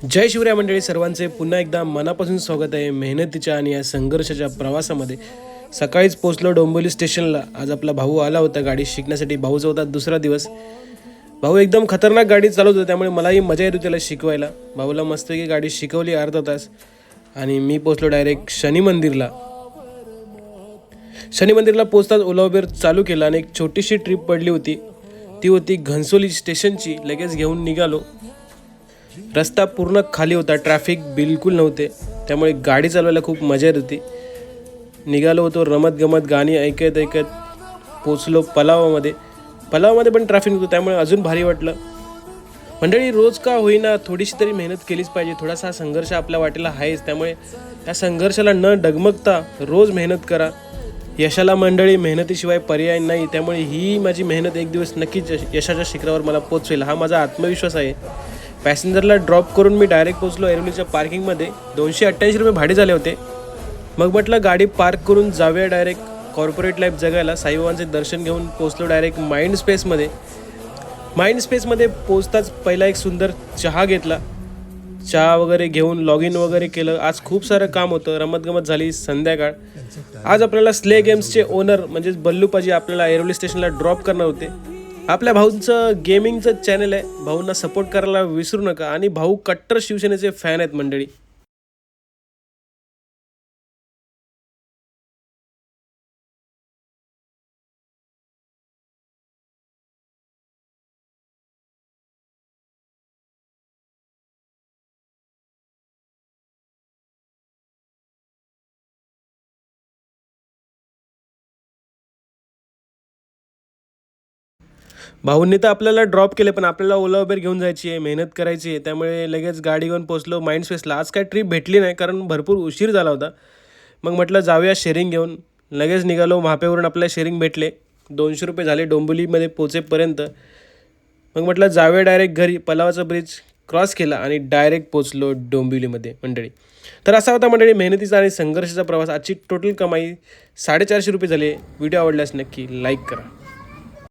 जय शिवराय मंडळी, सर्वांचे पुन्हा एकदा मनापासून स्वागत आहे मेहनतीच्या आणि या संघर्षाच्या प्रवासामध्ये. सकाळीच पोचलो डोंबिवली स्टेशनला. आज आपला भाऊ आला होता गाडी शिकण्यासाठी. भाऊचा होता दुसरा दिवस. भाऊ एकदम खतरनाक गाडी चालवत होता, त्यामुळे मलाही मजा येत होती त्याला शिकवायला. भाऊला मस्तपैकी गाडी शिकवली अर्धा तास आणि मी पोचलो डायरेक्ट शनी मंदिरला. शनी मंदिरला पोचताच ओला उबेर चालू केला आणि एक छोटीशी ट्रिप पडली होती. ती होती घनसोली स्टेशनची. लगेच घेऊन निघालो. रस्ता पूर्ण खाली होता, ट्रॅफिक बिलकुल नव्हते, त्यामुळे गाडी चालवायला खूप मजा येत होती. निघालो होतो रमत गमत, गाणी ऐकत ऐकत पोचलो पलावामध्ये. पलावामध्ये पण ट्रॅफिक नव्हतं, त्यामुळे अजून भारी वाटलं. मंडळी, रोज का होईना थोडीशी तरी मेहनत केलीच पाहिजे. थोडासा संघर्ष आपल्या वाटेला आहेच, त्यामुळे त्या संघर्षाला न डगमगता रोज मेहनत करा. यशाला मंडळी मेहनतीशिवाय पर्याय नाही, त्यामुळे ही माझी मेहनत एक दिवस नक्कीच यशाच्या शिखरावर मला पोचवेल, हा माझा आत्मविश्वास आहे. पॅसेंजरला ड्रॉप करून मी डायरेक्ट पोचलो ऐरोलीच्या पार्किंगमध्ये. 288 रुपये भाडे झाले होते. मग म्हटलं गाडी पार्क करून जाऊया डायरेक्ट कॉर्पोरेट लाईफ जगायला. साईबाबांचे दर्शन घेऊन पोचलो डायरेक्ट माइंड स्पेसमध्ये. माइंड स्पेसमध्ये पोचताच पहिला एक सुंदर चहा घेतला. चहा वगैरे घेऊन लॉग इन वगैरे केलं. आज खूप सारं काम होतं, रमतगमत झाली संध्याकाळ. आज आपल्याला स्ले गेम्सचे ओनर म्हणजेच बल्लूपाजी आपल्याला ऐरोली स्टेशनला ड्रॉप करणार होते. आपल्या भाऊंचं गेमिंगचं चॅनल आहे, भाऊंना सपोर्ट करायला विसरू नका. आणि भाऊ कट्टर शिवसेनेचे फॅन आहेत मंडळी. भाऊंनी तर आपल्याला ड्रॉप केले, पण आपल्याला ओला उबेर घेऊन जायची आहे, मेहनत करायची आहे, त्यामुळे लगेच गाडी घेऊन पोचलो माइंड स्पेसला. आज काय ट्रिप भेटली नाही, कारण भरपूर उशीर झाला होता. मग म्हटलं जाऊया शेअरिंग घेऊन. लगेच निघालो. म्हापेवरून आपल्याला शेअरिंग भेटले. 200 रुपये झाले डोंबिवलीमध्ये पोचेपर्यंत. मग म्हटलं जाऊया डायरेक्ट घरी. पलावाचा ब्रिज क्रॉस केला आणि डायरेक्ट पोचलो डोंबिवलीमध्ये मंडळी. तर असा होता मंडळी मेहनतीचा आणि संघर्षाचा प्रवास. आजची टोटल कमाई 450 रुपये झाली. व्हिडिओ आवडल्यास नक्की लाईक करा.